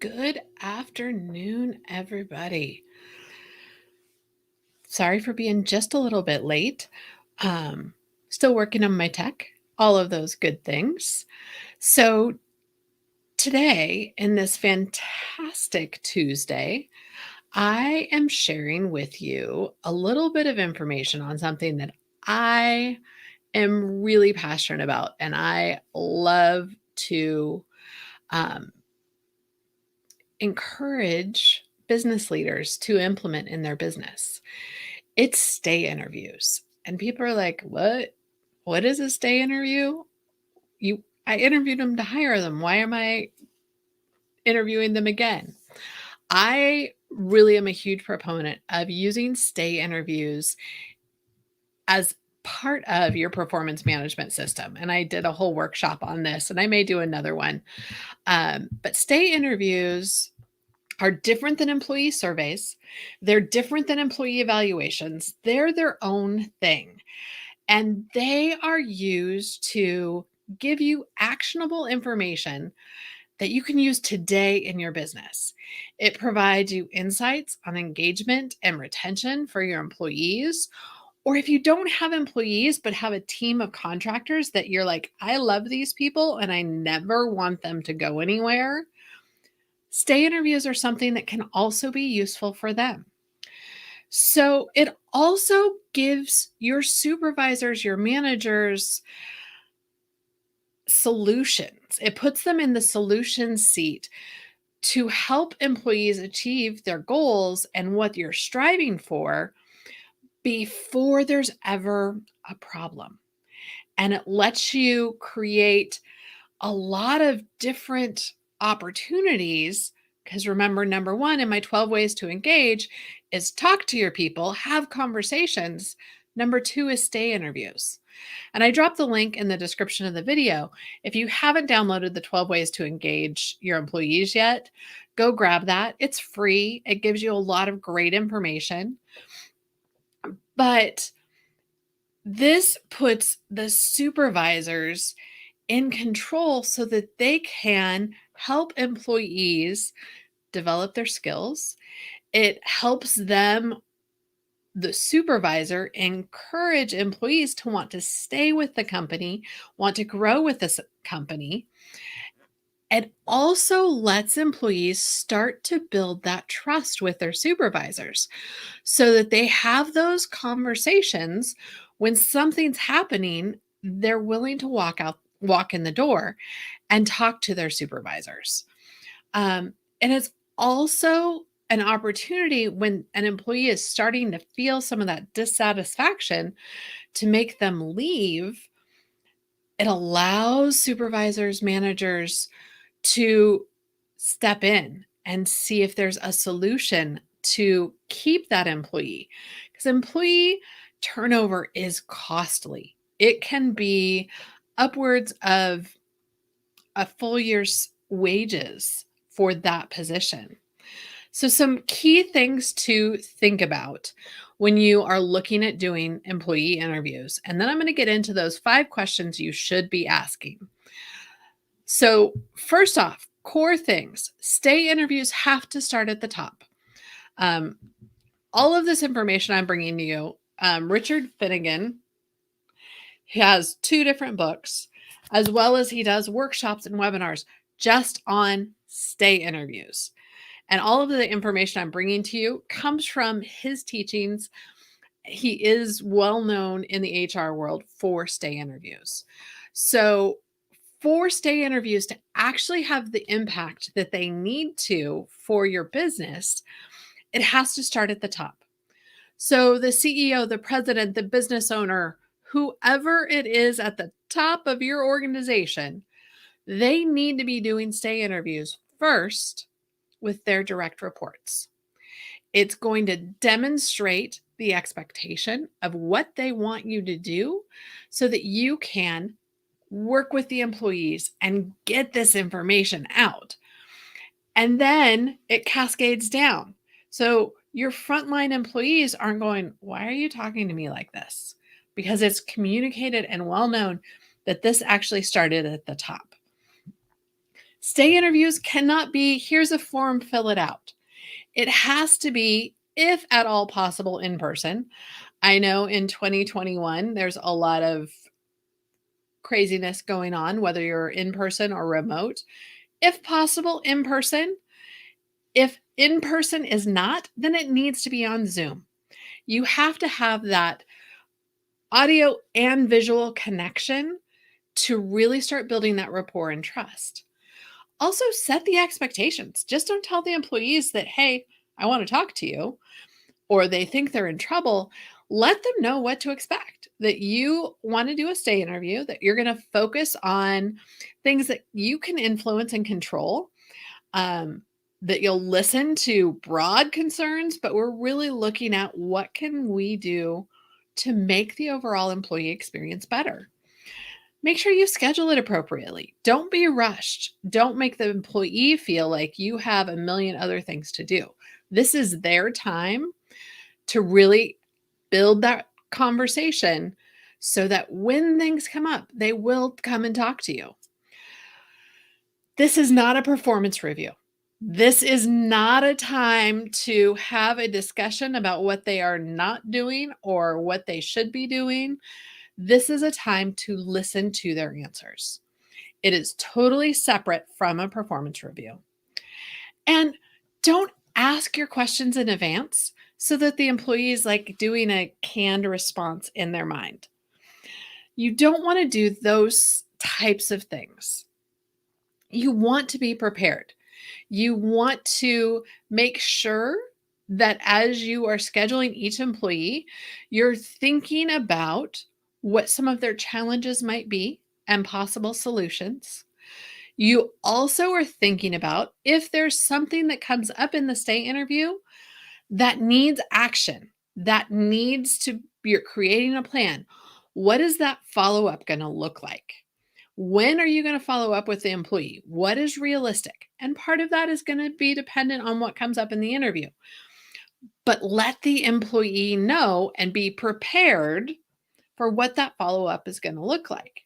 Good afternoon, everybody. Sorry for being just a little bit late. Um, Still working on my tech, all of those good things. So, today, in this fantastic Tuesday, I am sharing with you a little bit of information on something that I am really passionate about and I love to um, encourage business leaders to implement in their business. It's stay interviews. And people are like, "What? What is a stay interview? I interviewed them to hire them. Why am I interviewing them again?" I really am a huge proponent of using stay interviews as part of your performance management system. And I did a whole workshop on this, and I may do another one. But stay interviews are different than employee surveys. They're different than employee evaluations. They're their own thing. And they are used to give you actionable information that you can use today in your business. It provides you insights on engagement and retention for your employees. Or if you don't have employees, but have a team of contractors that you're like, I love these people and I never want them to go anywhere, stay interviews are something that can also be useful for them. So it also gives your supervisors, your managers, solutions. It puts them in the solution seat to help employees achieve their goals and what you're striving for before there's ever a problem. And it lets you create a lot of different opportunities. Because remember, number one in my 12 ways to engage is talk to your people, have conversations. Number two is stay interviews. And I dropped the link in the description of the video. If you haven't downloaded the 12 ways to engage your employees yet, go grab that. It's free. It gives you a lot of great information. But this puts the supervisors in control so that they can help employees develop their skills. It helps them, the supervisor, encourage employees to want to stay with the company, want to grow with this company. It also lets employees start to build that trust with their supervisors so that they have those conversations when something's happening. They're willing to walk in the door and talk to their supervisors. And it's also an opportunity when an employee is starting to feel some of that dissatisfaction to make them leave. It allows supervisors, managers to step in and see if there's a solution to keep that employee. Because employee turnover is costly. It can be upwards of a full year's wages for that position. So, some key things to think about when you are looking at doing employee interviews. And then I'm going to get into those 5 questions you should be asking. So, first off, core things. Stay interviews have to start at the top. Um, all of this information I'm bringing to you, Richard Finnegan, he has 2 different books, as well as he does workshops and webinars just on stay interviews. And all of the information I'm bringing to you comes from his teachings. He is well known in the HR world for stay interviews. So, for stay interviews to actually have the impact that they need to for your business, it has to start at the top. So, the CEO, the president, the business owner, whoever it is at the top of your organization, they need to be doing stay interviews first with their direct reports. It's going to demonstrate the expectation of what they want you to do so that you can work with the employees and get this information out. And then it cascades down. So your frontline employees aren't going, "Why are you talking to me like this?" Because it's communicated and well known that this actually started at the top. Stay interviews cannot be, here's a form, fill it out. It has to be, if at all possible, in person. I know in 2021, there's a lot of craziness going on, whether you're in person or remote. If possible, in person. If in person is not, then it needs to be on Zoom. You have to have that audio and visual connection to really start building that rapport and trust. Also, set the expectations. Just don't tell the employees that, hey, I want to talk to you, or they think they're in trouble. Let them know what to expect, that you want to do a stay interview, that you're going to focus on things that you can influence and control, that you'll listen to broad concerns, but we're really looking at what can we do to make the overall employee experience better. Make sure you schedule it appropriately. Don't be rushed. Don't make the employee feel like you have a million other things to do. This is their time to really build that conversation so that when things come up, they will come and talk to you. This is not a performance review. This is not a time to have a discussion about what they are not doing or what they should be doing. This is a time to listen to their answers. It is totally separate from a performance review. And don't ask your questions in advance so that the employee is like doing a canned response in their mind. You don't want to do those types of things. You want to be prepared. You want to make sure that as you are scheduling each employee, you're thinking about what some of their challenges might be and possible solutions. You also are thinking about if there's something that comes up in the stay interview that needs action, that needs to, you're creating a plan. What is that follow up going to look like? When are you going to follow up with the employee? What is realistic? And part of that is going to be dependent on what comes up in the interview. But let the employee know and be prepared for what that follow up is going to look like.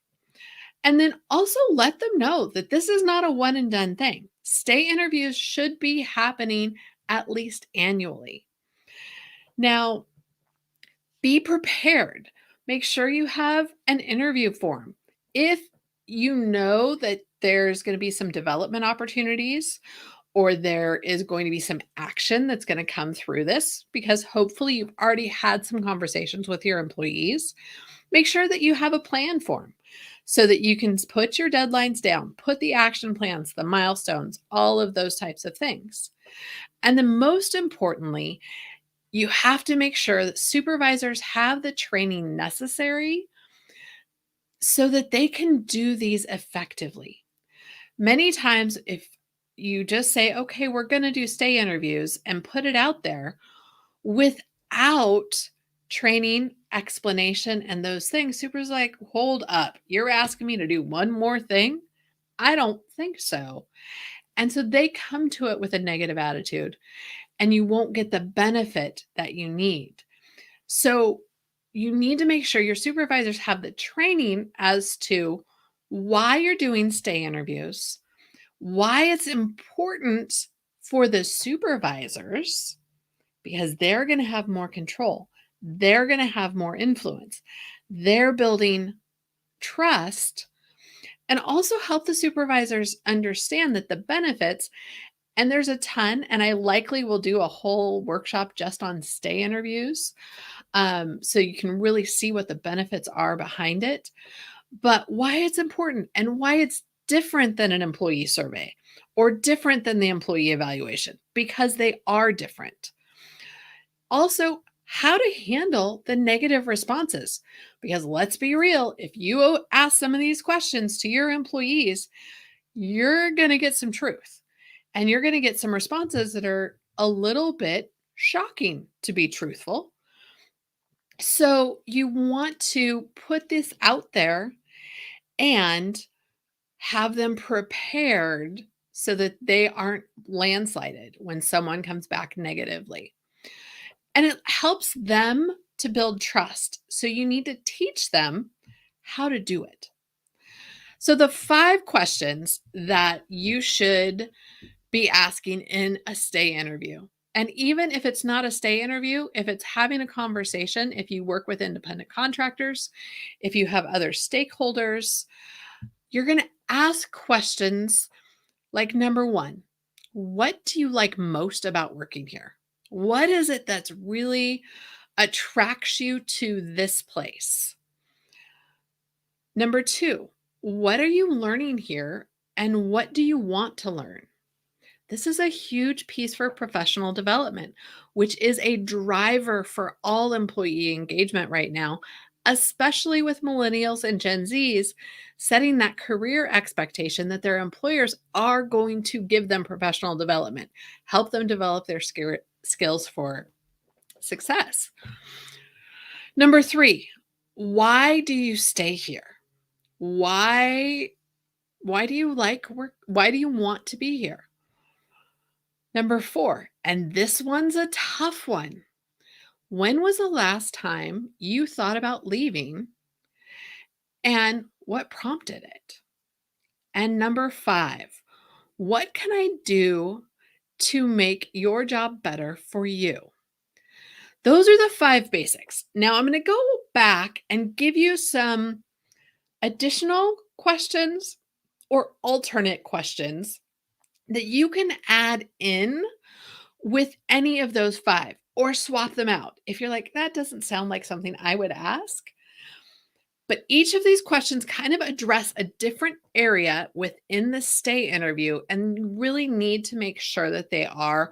And then also let them know that this is not a one and done thing. Stay interviews should be happening at least annually. Now, be prepared. Make sure you have an interview form. If you know that there's going to be some development opportunities or there is going to be some action that's going to come through this, because hopefully you've already had some conversations with your employees, make sure that you have a plan form so that you can put your deadlines down, put the action plans, the milestones, all of those types of things. And then most importantly, you have to make sure that supervisors have the training necessary so that they can do these effectively. Many times, if you just say, okay, we're going to do stay interviews and put it out there without training, explanation, and those things, super's like, hold up, you're asking me to do one more thing? I don't think so. And so they come to it with a negative attitude, and you won't get the benefit that you need. So you need to make sure your supervisors have the training as to why you're doing stay interviews, why it's important for the supervisors, because they're going to have more control. They're going to have more influence. They're building trust, and also help the supervisors understand that the benefits, and there's a ton, and I likely will do a whole workshop just on stay interviews. So you can really see what the benefits are behind it, but why it's important and why it's different than an employee survey or different than the employee evaluation, because they are different. Also, how to handle the negative responses. Because let's be real, if you ask some of these questions to your employees, you're going to get some truth and you're going to get some responses that are a little bit shocking, to be truthful. So you want to put this out there and have them prepared so that they aren't landslided when someone comes back negatively. And it helps them to build trust. So you need to teach them how to do it. So, the 5 questions that you should be asking in a stay interview. And even if it's not a stay interview, if it's having a conversation, if you work with independent contractors, if you have other stakeholders, you're going to ask questions like number 1, what do you like most about working here? What is it that's really attracts you to this place? Number 2, what are you learning here and what do you want to learn? This is a huge piece for professional development, which is a driver for all employee engagement right now, especially with millennials and Gen Zs setting that career expectation that their employers are going to give them professional development, help them develop their skills for success. Number 3, why do you stay here? Why why do you like work? Why do you want to be here? Number 4, and this one's a tough one. When was the last time you thought about leaving and what prompted it? And number 5, what can I do to make your job better for you? Those are the 5 basics. Now I'm going to go back and give you some additional questions or alternate questions that you can add in with any of those 5 or swap them out. If you're like, that doesn't sound like something I would ask. But each of these questions kind of address a different area within the stay interview, and you really need to make sure that they are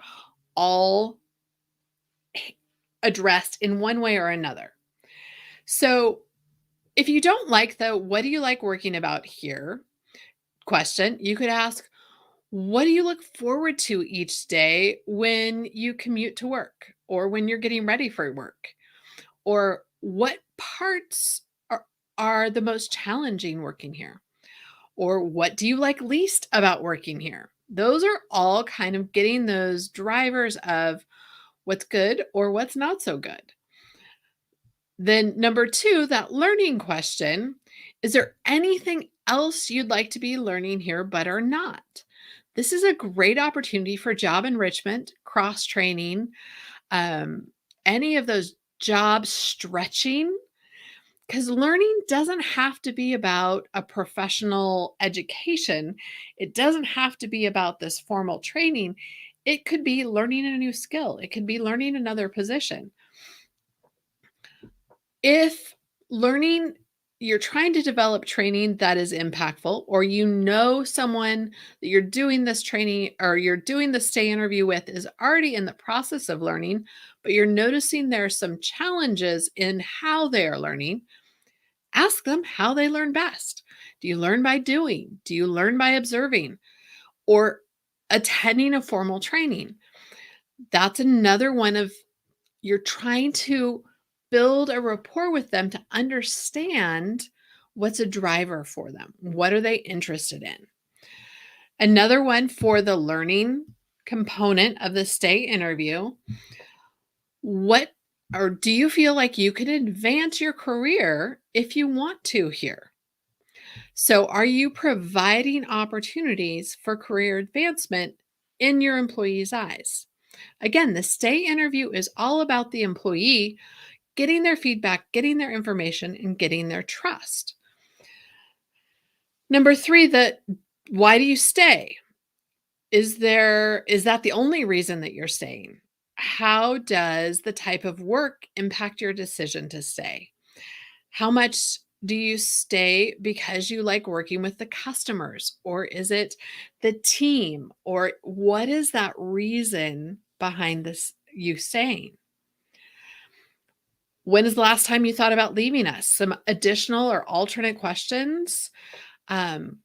all addressed in one way or another. So, if you don't like the what do you like working about here question, you could ask, what do you look forward to each day when you commute to work or when you're getting ready for work? Or what parts are the most challenging working here? Or what do you like least about working here? Those are all kind of getting those drivers of what's good or what's not so good. Then, number 2, that learning question, is there anything else you'd like to be learning here but are not? This is a great opportunity for job enrichment, cross training, um, any of those job stretching, because learning doesn't have to be about a professional education. It doesn't have to be about this formal training. It could be learning a new skill, it could be learning another position. If learning you're trying to develop training that is impactful, or you know someone that you're doing this training or you're doing the stay interview with is already in the process of learning, but you're noticing there are some challenges in how they are learning, ask them how they learn best. Do you learn by doing? Do you learn by observing or attending a formal training? That's another one of you're trying to build a rapport with them to understand what's a driver for them. What are they interested in? Another one for the learning component of the stay interview. What or do you feel like you could advance your career if you want to here? So, are you providing opportunities for career advancement in your employees' eyes? Again, the stay interview is all about the employee getting their feedback, getting their information, and getting their trust. Number 3, the why do you stay? Is that the only reason that you're staying? How does the type of work impact your decision to stay? How much do you stay because you like working with the customers? Or is it the team? Or what is that reason behind this you staying? When is the last time you thought about leaving us? Some additional or alternate questions. Um,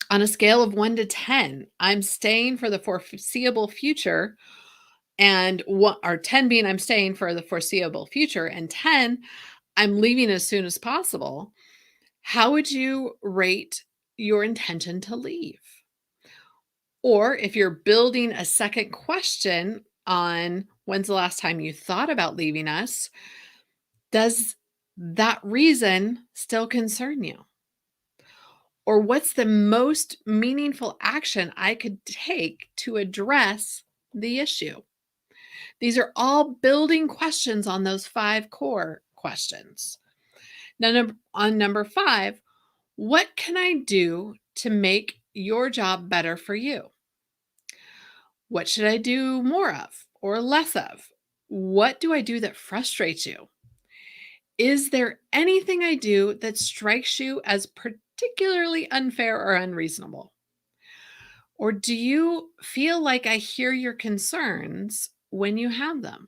on a scale of 1 to 10, I'm staying for the foreseeable future, and what or 10 being I'm staying for the foreseeable future, and 10, I'm leaving as soon as possible. How would you rate your intention to leave? Or if you're building a second question on when's the last time you thought about leaving us, does that reason still concern you? Or what's the most meaningful action I could take to address the issue? These are all building questions on those 5 core questions. Now, on number 5, what can I do to make your job better for you? What should I do more of or less of? What do I do that frustrates you? Is there anything I do that strikes you as particularly unfair or unreasonable? Or do you feel like I hear your concerns when you have them?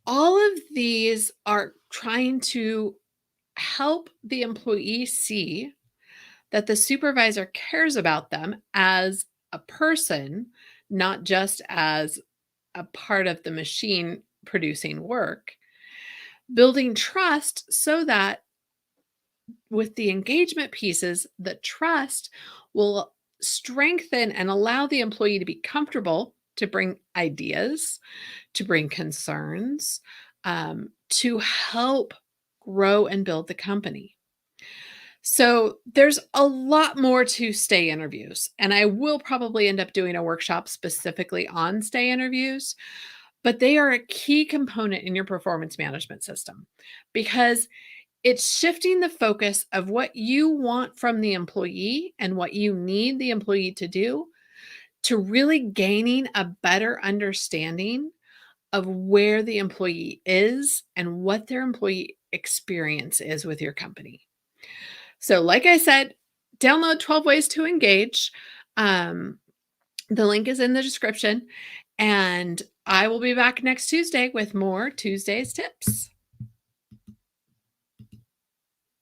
All of these are trying to help the employee see that the supervisor cares about them as a person, not just as a part of the machine producing work, building trust so that with the engagement pieces, the trust will strengthen and allow the employee to be comfortable to bring ideas, to bring concerns, to help grow and build the company. So there's a lot more to stay interviews, and I will probably end up doing a workshop specifically on stay interviews, but they are a key component in your performance management system because it's shifting the focus of what you want from the employee and what you need the employee to do to really gaining a better understanding of where the employee is and what their employee experience is with your company. So, like I said, download 12 Ways to Engage. Um, the link is in the description, and I will be back next Tuesday with more Tuesday's tips.